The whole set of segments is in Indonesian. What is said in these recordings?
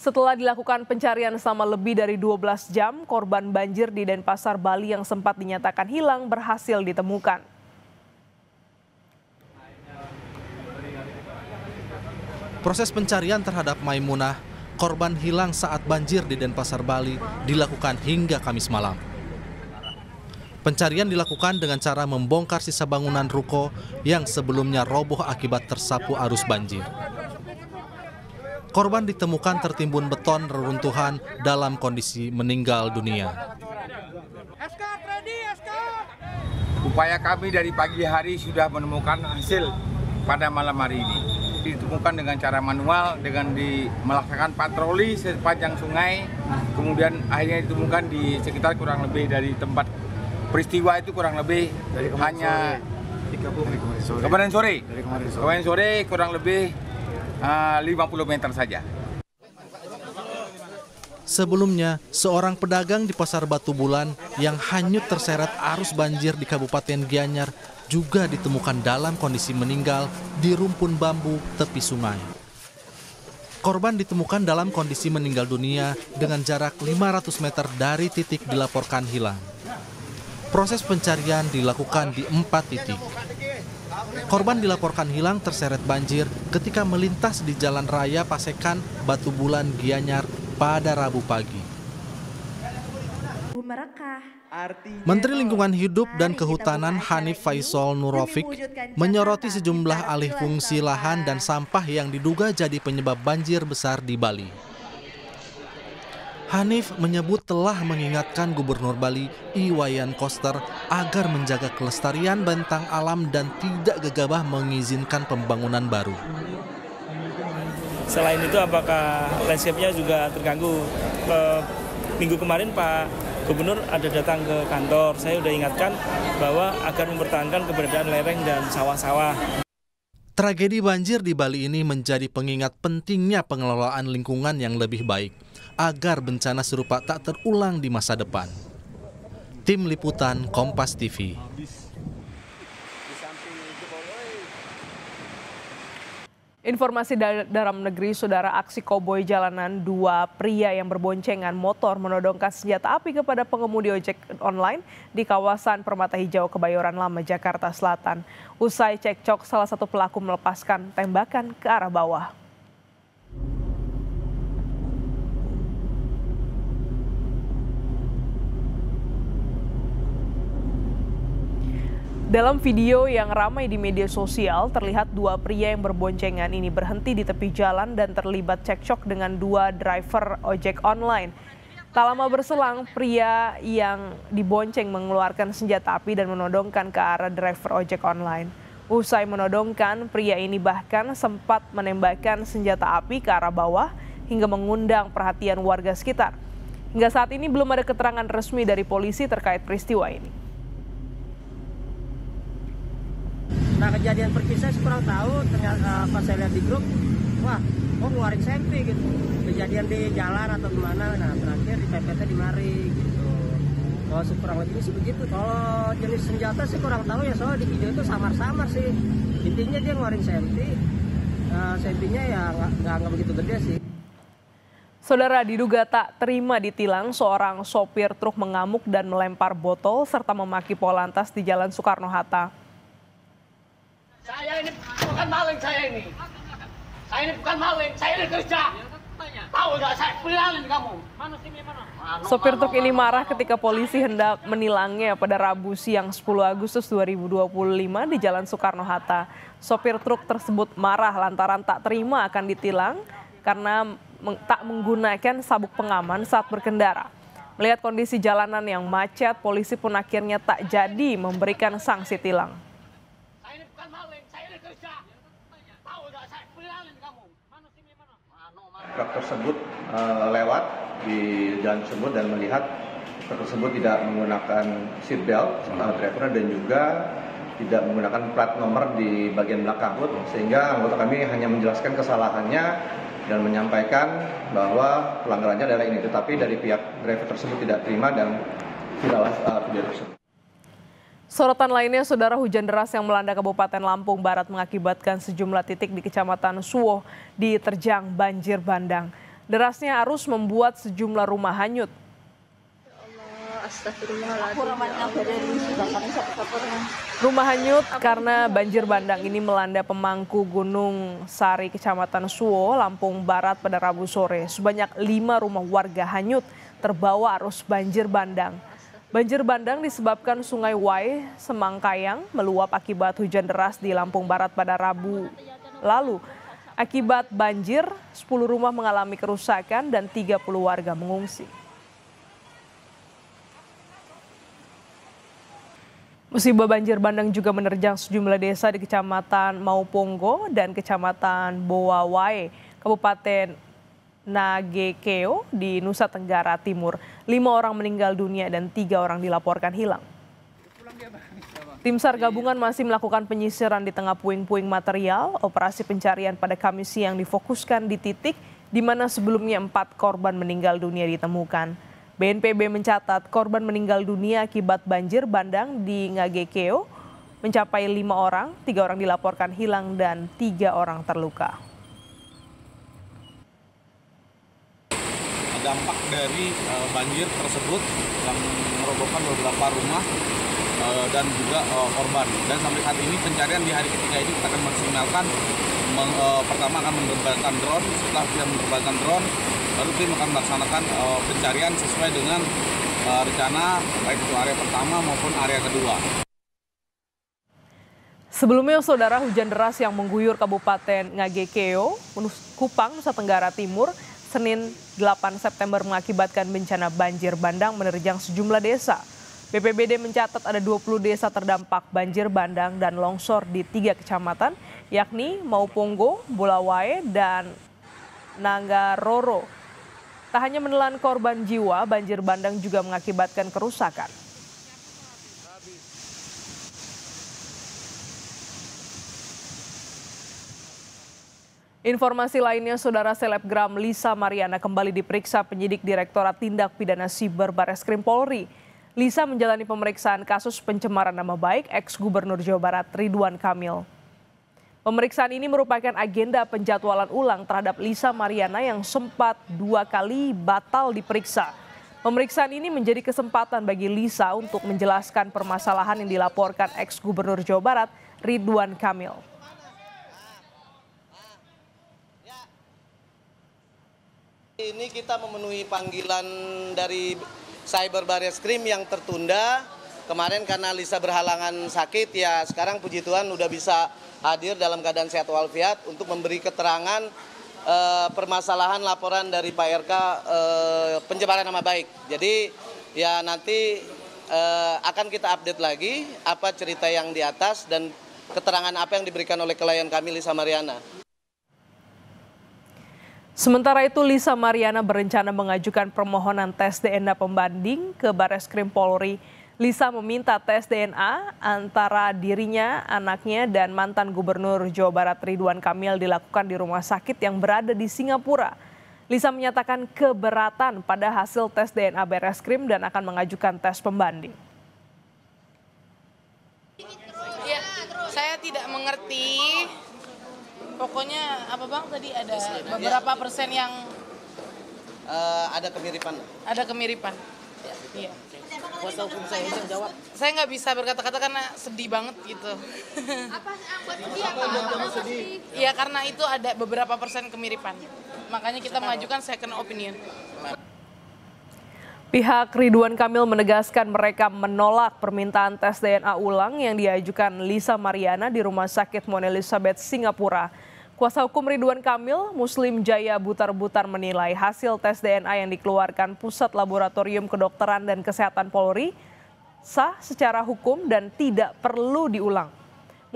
Setelah dilakukan pencarian selama lebih dari 12 jam, korban banjir di Denpasar, Bali yang sempat dinyatakan hilang berhasil ditemukan. Proses pencarian terhadap Maimunah, korban hilang saat banjir di Denpasar, Bali, dilakukan hingga Kamis malam. Pencarian dilakukan dengan cara membongkar sisa bangunan ruko yang sebelumnya roboh akibat tersapu arus banjir. Korban ditemukan tertimbun beton reruntuhan dalam kondisi meninggal dunia. Upaya kami dari pagi hari sudah menemukan hasil pada malam hari ini. Ditemukan dengan cara manual, dengan melaksanakan patroli sepanjang sungai, kemudian akhirnya ditemukan di sekitar kurang lebih dari tempat peristiwa itu kurang lebih hanya kemarin sore kurang lebih 50 meter saja. Sebelumnya, seorang pedagang di Pasar Batu Bulan yang hanyut terseret arus banjir di Kabupaten Gianyar juga ditemukan dalam kondisi meninggal di rumpun bambu tepi sungai. Korban ditemukan dalam kondisi meninggal dunia dengan jarak 500 meter dari titik dilaporkan hilang. Proses pencarian dilakukan di 4 titik. Korban dilaporkan hilang terseret banjir ketika melintas di Jalan Raya Pasekan, Batu Bulan, Gianyar pada Rabu pagi. Menteri Lingkungan Hidup dan Kehutanan Hanif Faisal Nurofik menyoroti sejumlah alih fungsi lahan dan sampah yang diduga jadi penyebab banjir besar di Bali. Hanif menyebut telah mengingatkan Gubernur Bali Iwayan Koster agar menjaga kelestarian bentang alam dan tidak gegabah mengizinkan pembangunan baru. Selain itu, apakah landscape-nya juga terganggu? Minggu kemarin Pak Gubernur ada datang ke kantor, saya sudah ingatkan bahwa agar mempertahankan keberadaan lereng dan sawah-sawah. Tragedi banjir di Bali ini menjadi pengingat pentingnya pengelolaan lingkungan yang lebih baik agar bencana serupa tak terulang di masa depan. Tim Liputan Kompas TV. Informasi dalam negeri, saudara, aksi koboi jalanan, dua pria yang berboncengan motor menodongkan senjata api kepada pengemudi ojek online di kawasan Permata Hijau, Kebayoran Lama, Jakarta Selatan. Usai cekcok, salah satu pelaku melepaskan tembakan ke arah bawah. Dalam video yang ramai di media sosial, terlihat dua pria yang berboncengan ini berhenti di tepi jalan dan terlibat cekcok dengan dua driver ojek online. Tak lama berselang, pria yang dibonceng mengeluarkan senjata api dan menodongkan ke arah driver ojek online. Usai menodongkan, pria ini bahkan sempat menembakkan senjata api ke arah bawah hingga mengundang perhatian warga sekitar. Hingga saat ini belum ada keterangan resmi dari polisi terkait peristiwa ini. Nah, kejadian perpisah kurang tahu, ternyata pas saya lihat di grup, wah, ngeluarin sempi gitu. Kejadian di jalan atau gimana, nah terakhir di PPT di mari gitu. Kalau kurang lebih sih begitu. Kalau jenis senjata sih kurang tahu ya, soal di video itu samar-samar sih. Intinya dia ngeluarin sempi, sempinya ya nggak begitu gede sih. Saudara, diduga tak terima ditilang, seorang sopir truk mengamuk dan melempar botol serta memaki Polantas di Jalan Soekarno-Hatta. Saya ini bukan maling, saya ini bukan maling, saya ini kerja. Tahu nggak, saya bilangin kamu. Mana sini, mana? Sopir truk ini marah ketika polisi hendak menilangnya pada Rabu siang 10 Agustus 2025 di Jalan Soekarno-Hatta. Sopir truk tersebut marah lantaran tak terima akan ditilang karena tak menggunakan sabuk pengaman saat berkendara. Melihat kondisi jalanan yang macet, polisi pun akhirnya tak jadi memberikan sanksi tilang. Truk tersebut lewat di jalan tersebut dan melihat truk tersebut tidak menggunakan seat belt driver dan juga tidak menggunakan plat nomor di bagian belakang hood, sehingga anggota kami hanya menjelaskan kesalahannya dan menyampaikan bahwa pelanggarannya adalah ini, tetapi dari pihak driver tersebut tidak terima dan virallah video tersebut. Sorotan lainnya, saudara, hujan deras yang melanda Kabupaten Lampung Barat mengakibatkan sejumlah titik di Kecamatan Suwoh diterjang banjir bandang. Derasnya arus membuat sejumlah rumah hanyut. Rumah hanyut karena banjir bandang ini melanda pemangku Gunung Sari, Kecamatan Suwo, Lampung Barat pada Rabu sore. Sebanyak 5 rumah warga hanyut terbawa arus banjir bandang. Banjir bandang disebabkan Sungai Wai Semangkayang meluap akibat hujan deras di Lampung Barat pada Rabu lalu. Akibat banjir, 10 rumah mengalami kerusakan dan 30 warga mengungsi. Musibah banjir bandang juga menerjang sejumlah desa di Kecamatan Mauponggo dan Kecamatan Bowawai, Kabupaten Nagekeo di Nusa Tenggara Timur. 5 orang meninggal dunia dan 3 orang dilaporkan hilang. Tim SAR gabungan masih melakukan penyisiran di tengah puing-puing material. Operasi pencarian pada Kamis siang difokuskan di titik di mana sebelumnya 4 korban meninggal dunia ditemukan. BNPB mencatat korban meninggal dunia akibat banjir bandang di Ngagekeo mencapai 5 orang, 3 orang dilaporkan hilang dan 3 orang terluka. Dampak dari banjir tersebut yang merobohkan beberapa rumah dan juga korban. Dan sampai saat ini pencarian di hari ketiga ini kita akan maksimalkan. Pertama akan menerbangkan drone, setelah kita menerbangkan drone, baru tim akan melaksanakan pencarian sesuai dengan rencana baik itu area pertama maupun area kedua. Sebelumnya, saudara, hujan deras yang mengguyur Kabupaten Ngagekeo, Kupang, Nusa Tenggara Timur, Senin 8 September mengakibatkan bencana banjir bandang menerjang sejumlah desa. BPBD mencatat ada 20 desa terdampak banjir bandang dan longsor di 3 kecamatan, yakni Mauponggo, Bowawai, dan Nangaroro. Tak hanya menelan korban jiwa, banjir bandang juga mengakibatkan kerusakan. Informasi lainnya, saudara, selebgram Lisa Mariana kembali diperiksa penyidik Direktorat Tindak Pidana Siber Bareskrim Polri. Lisa menjalani pemeriksaan kasus pencemaran nama baik ex-Gubernur Jawa Barat Ridwan Kamil. Pemeriksaan ini merupakan agenda penjadwalan ulang terhadap Lisa Mariana yang sempat 2 kali batal diperiksa. Pemeriksaan ini menjadi kesempatan bagi Lisa untuk menjelaskan permasalahan yang dilaporkan ex-Gubernur Jawa Barat Ridwan Kamil. Ini kita memenuhi panggilan dari Cyber Bareskrim yang tertunda. Kemarin karena Lisa berhalangan sakit, ya sekarang puji Tuhan udah bisa hadir dalam keadaan sehat walafiat untuk memberi keterangan permasalahan laporan dari Pak RK pencemaran nama baik. Jadi ya nanti akan kita update lagi apa cerita yang di atas dan keterangan apa yang diberikan oleh klien kami Lisa Mariana. Sementara itu, Lisa Mariana berencana mengajukan permohonan tes DNA pembanding ke Bareskrim Polri. Lisa meminta tes DNA antara dirinya, anaknya, dan mantan Gubernur Jawa Barat Ridwan Kamil dilakukan di rumah sakit yang berada di Singapura. Lisa menyatakan keberatan pada hasil tes DNA Bareskrim dan akan mengajukan tes pembanding. Ya, saya tidak mengerti. Pokoknya apa Bang tadi ada beberapa persen yang ada kemiripan. Ada kemiripan. Iya. Kuasa hukum saya yang jawab. Saya nggak bisa berkata-kata karena sedih banget gitu. Apa buat sedih apa? Iya karena itu ada beberapa persen kemiripan. Makanya kita mengajukan second opinion. Pihak Ridwan Kamil menegaskan mereka menolak permintaan tes DNA ulang yang diajukan Lisa Mariana di Rumah Sakit Mount Elizabeth, Singapura. Kuasa hukum Ridwan Kamil, Muslim Jaya Butar-Butar, menilai hasil tes DNA yang dikeluarkan Pusat Laboratorium Kedokteran dan Kesehatan Polri sah secara hukum dan tidak perlu diulang.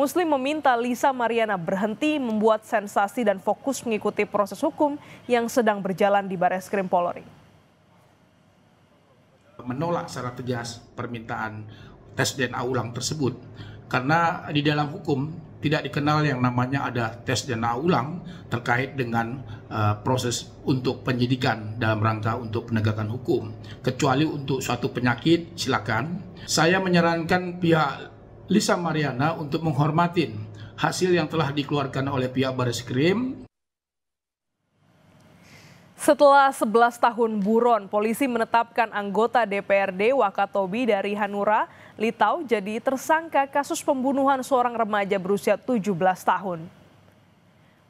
Muslim meminta Lisa Mariana berhenti membuat sensasi dan fokus mengikuti proses hukum yang sedang berjalan di Bareskrim Polri. Menolak secara tegas permintaan tes DNA ulang tersebut karena di dalam hukum tidak dikenal yang namanya ada tes DNA ulang terkait dengan proses untuk penyidikan dalam rangka untuk penegakan hukum. Kecuali untuk suatu penyakit, silakan. Saya menyarankan pihak Lisa Mariana untuk menghormati hasil yang telah dikeluarkan oleh pihak Bareskrim. Setelah 11 tahun buron, polisi menetapkan anggota DPRD Wakatobi dari Hanura, Litau jadi tersangka kasus pembunuhan seorang remaja berusia 17 tahun.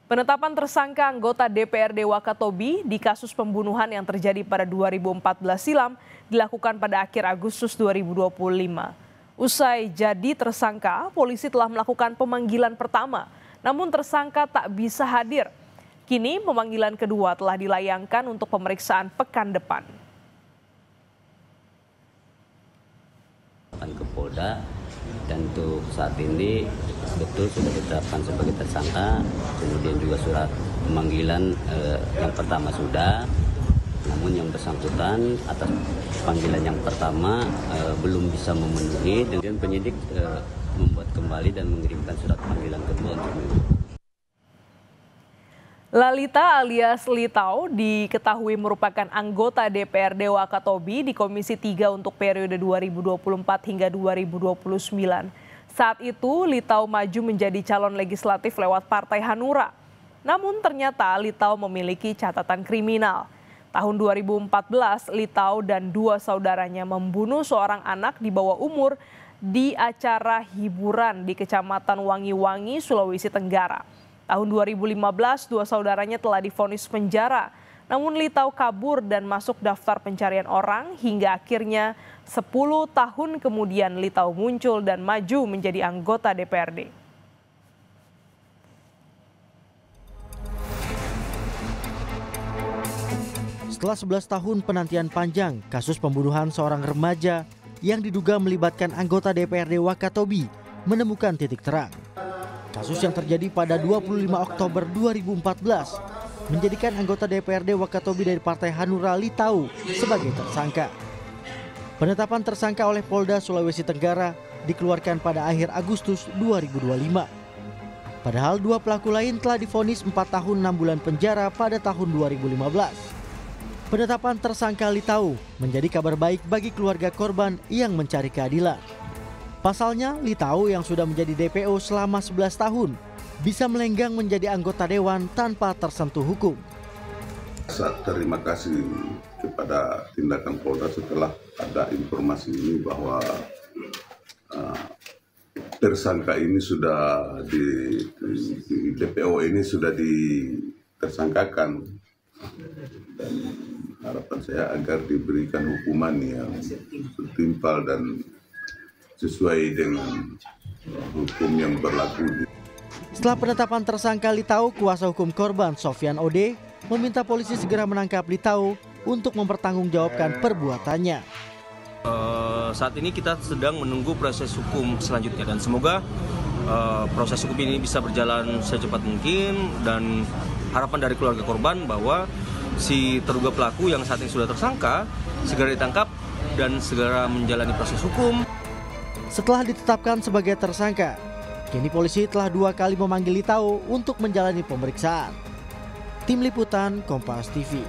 Penetapan tersangka anggota DPRD Wakatobi di kasus pembunuhan yang terjadi pada 2014 silam dilakukan pada akhir Agustus 2025. Usai jadi tersangka, polisi telah melakukan pemanggilan pertama, namun tersangka tak bisa hadir. Kini pemanggilan kedua telah dilayangkan untuk pemeriksaan pekan depan. Ke Polda dan untuk saat ini betul sudah ditetapkan sebagai tersangka, kemudian juga surat pemanggilan yang pertama sudah, namun yang bersangkutan atas panggilan yang pertama belum bisa memenuhi, dan penyidik membuat kembali dan mengirimkan surat panggilan kedua untuk Lalita alias Litau diketahui merupakan anggota DPRD Wakatobi di Komisi 3 untuk periode 2024 hingga 2029. Saat itu Litau maju menjadi calon legislatif lewat Partai Hanura. Namun ternyata Litau memiliki catatan kriminal. Tahun 2014, Litau dan dua saudaranya membunuh seorang anak di bawah umur di acara hiburan di Kecamatan Wangi-Wangi, Sulawesi Tenggara. Tahun 2015, dua saudaranya telah divonis penjara. Namun Litau kabur dan masuk daftar pencarian orang hingga akhirnya 10 tahun kemudian Litau muncul dan maju menjadi anggota DPRD. Setelah 11 tahun penantian panjang, kasus pembunuhan seorang remaja yang diduga melibatkan anggota DPRD Wakatobi menemukan titik terang. Kasus yang terjadi pada 25 Oktober 2014 menjadikan anggota DPRD Wakatobi dari Partai Hanura Litau sebagai tersangka. Penetapan tersangka oleh Polda Sulawesi Tenggara dikeluarkan pada akhir Agustus 2025. Padahal dua pelaku lain telah divonis 4 tahun 6 bulan penjara pada tahun 2015. Penetapan tersangka Litau menjadi kabar baik bagi keluarga korban yang mencari keadilan. Pasalnya, Litau yang sudah menjadi DPO selama 11 tahun bisa melenggang menjadi anggota dewan tanpa tersentuh hukum. Terima kasih kepada tindakan Polda setelah ada informasi ini bahwa tersangka ini sudah di DPO ini sudah ditersangkakan, dan harapan saya agar diberikan hukuman yang setimpal dan sesuai dengan hukum yang berlaku. Setelah penetapan tersangka Litau, kuasa hukum korban Sofyan Ode meminta polisi segera menangkap Litau untuk mempertanggungjawabkan perbuatannya. Saat ini kita sedang menunggu proses hukum selanjutnya dan semoga proses hukum ini bisa berjalan secepat mungkin, dan harapan dari keluarga korban bahwa si terduga pelaku yang saat ini sudah tersangka segera ditangkap dan segera menjalani proses hukum. Setelah ditetapkan sebagai tersangka, kini polisi telah 2 kali memanggil Litau untuk menjalani pemeriksaan. Tim Liputan Kompas TV.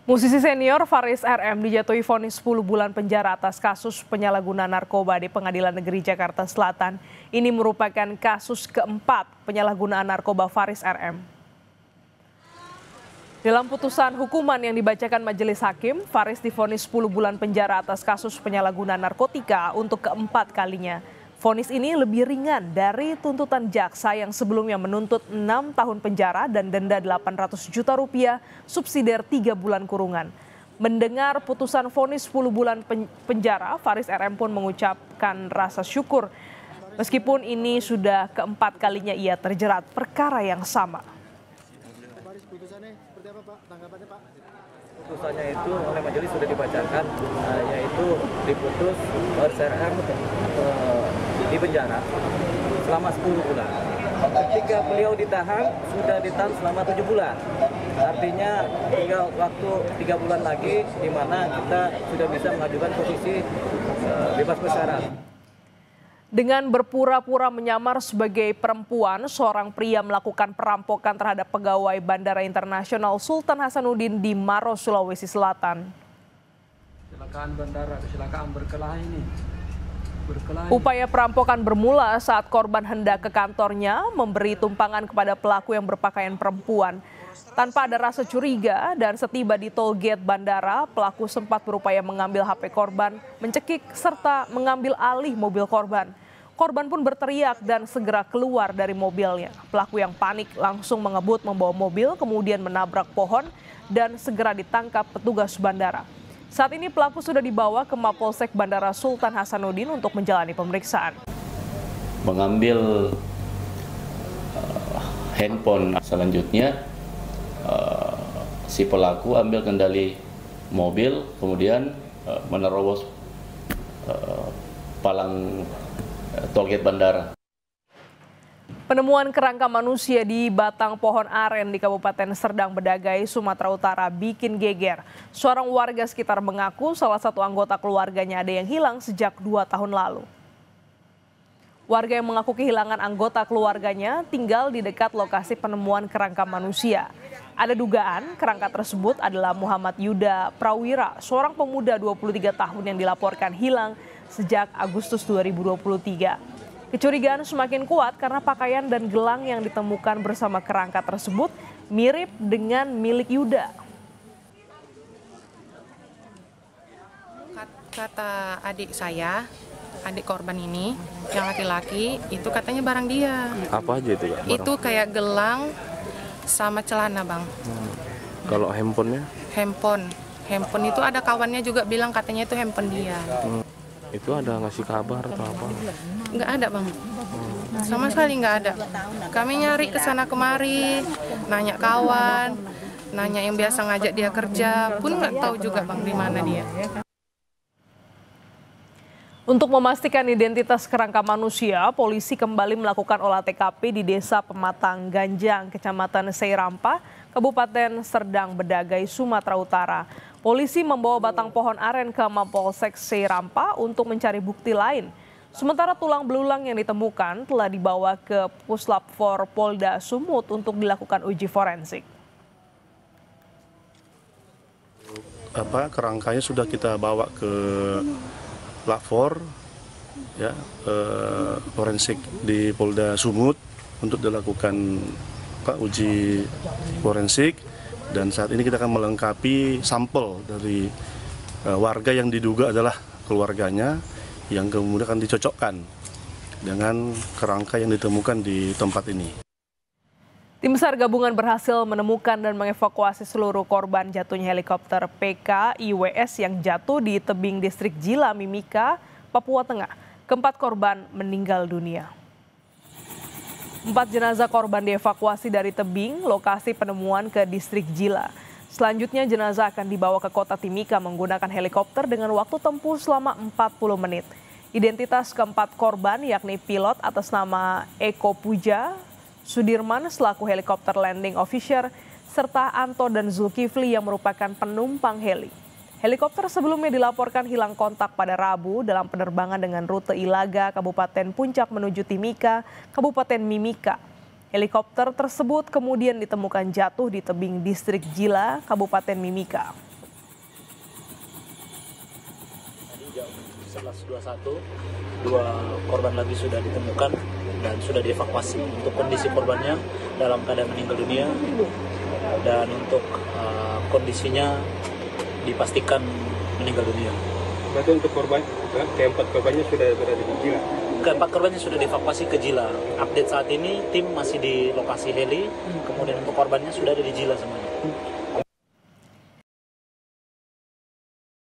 Musisi senior Faris RM dijatuhi vonis 10 bulan penjara atas kasus penyalahgunaan narkoba di Pengadilan Negeri Jakarta Selatan. Ini merupakan kasus keempat penyalahgunaan narkoba Faris RM. Dalam putusan hukuman yang dibacakan majelis hakim, Faris divonis 10 bulan penjara atas kasus penyalahgunaan narkotika untuk keempat kalinya. Vonis ini lebih ringan dari tuntutan jaksa yang sebelumnya menuntut 6 tahun penjara dan denda 800 juta rupiah, subsidiar 3 bulan kurungan. Mendengar putusan vonis 10 bulan penjara, Faris RM pun mengucapkan rasa syukur. Meskipun ini sudah keempat kalinya ia terjerat perkara yang sama. Putusannya itu oleh majelis sudah dibacakan, yaitu diputus Faris RM di penjara selama 10 bulan. Ketika beliau ditahan, sudah ditahan selama 7 bulan. Artinya tinggal waktu 3 bulan lagi di mana kita sudah bisa mengajukan posisi bebas bersyarat. Dengan berpura-pura menyamar sebagai perempuan, seorang pria melakukan perampokan terhadap pegawai Bandara Internasional Sultan Hasanuddin di Maros, Sulawesi Selatan. Kecelakaan bandara, kecelakaan berkelahi ini. Upaya perampokan bermula saat korban hendak ke kantornya memberi tumpangan kepada pelaku yang berpakaian perempuan. Tanpa ada rasa curiga dan setiba di tol gate bandara, pelaku sempat berupaya mengambil HP korban, mencekik serta mengambil alih mobil korban. Korban pun berteriak dan segera keluar dari mobilnya. Pelaku yang panik langsung mengebut membawa mobil, kemudian menabrak pohon dan segera ditangkap petugas bandara. Saat ini pelaku sudah dibawa ke Mapolsek Bandara Sultan Hasanuddin untuk menjalani pemeriksaan. Mengambil handphone, selanjutnya si pelaku ambil kendali mobil, kemudian menerobos palang tolgate bandara. Penemuan kerangka manusia di batang pohon aren di Kabupaten Serdang Bedagai, Sumatera Utara bikin geger. Seorang warga sekitar mengaku salah satu anggota keluarganya ada yang hilang sejak 2 tahun lalu. Warga yang mengaku kehilangan anggota keluarganya tinggal di dekat lokasi penemuan kerangka manusia. Ada dugaan kerangka tersebut adalah Muhammad Yuda Prawira, seorang pemuda 23 tahun yang dilaporkan hilang sejak Agustus 2023. Kecurigaan semakin kuat karena pakaian dan gelang yang ditemukan bersama kerangka tersebut mirip dengan milik Yuda. Kata adik saya, adik korban ini, yang laki-laki, itu katanya barang dia. Apa aja itu, Kak? Itu kayak gelang sama celana, Bang. Kalau handphonenya? Handphone itu ada kawannya juga bilang katanya itu handphone dia. Itu ada ngasih kabar atau apa? Nggak ada, Bang. Sama sekali nggak ada. Kami nyari ke sana kemari, nanya kawan, nanya yang biasa ngajak dia kerja, pun nggak tahu juga, Bang, di mana dia. Untuk memastikan identitas kerangka manusia, polisi kembali melakukan olah TKP di Desa Pematang Ganjang, Kecamatan Seirampa, Kabupaten Serdang Bedagai, Sumatera Utara. Polisi membawa batang pohon aren ke Mapolsek Seirampa untuk mencari bukti lain. Sementara tulang belulang yang ditemukan telah dibawa ke Puslap 4 Polda Sumut untuk dilakukan uji forensik. Kerangkanya sudah kita bawa ke Lapor, ya, forensik di Polda Sumut untuk dilakukan uji forensik, dan saat ini kita akan melengkapi sampel dari warga yang diduga adalah keluarganya yang kemudian akan dicocokkan dengan kerangka yang ditemukan di tempat ini. Tim SAR gabungan berhasil menemukan dan mengevakuasi seluruh korban jatuhnya helikopter PKIWS yang jatuh di tebing distrik Jila, Mimika, Papua Tengah. Keempat korban meninggal dunia. 4 jenazah korban dievakuasi dari tebing lokasi penemuan ke distrik Jila. Selanjutnya jenazah akan dibawa ke kota Timika menggunakan helikopter dengan waktu tempuh selama 40 menit. Identitas keempat korban yakni pilot atas nama Eko Puja Sudirman selaku helikopter landing officer, serta Anto dan Zulkifli yang merupakan penumpang heli. Helikopter sebelumnya dilaporkan hilang kontak pada Rabu dalam penerbangan dengan rute Ilaga, Kabupaten Puncak menuju Timika, Kabupaten Mimika. Helikopter tersebut kemudian ditemukan jatuh di tebing distrik Jila, Kabupaten Mimika. Tadi jam 11.21, 2 korban lagi sudah ditemukan dan sudah dievakuasi. Untuk kondisi korbannya dalam keadaan meninggal dunia, dan untuk kondisinya dipastikan meninggal dunia. Berarti untuk korban, keempat korbannya sudah berada di Jila? Keempat korbannya sudah dievakuasi ke Jila. Update saat ini tim masih di lokasi heli, kemudian untuk korbannya sudah ada di Jila semuanya.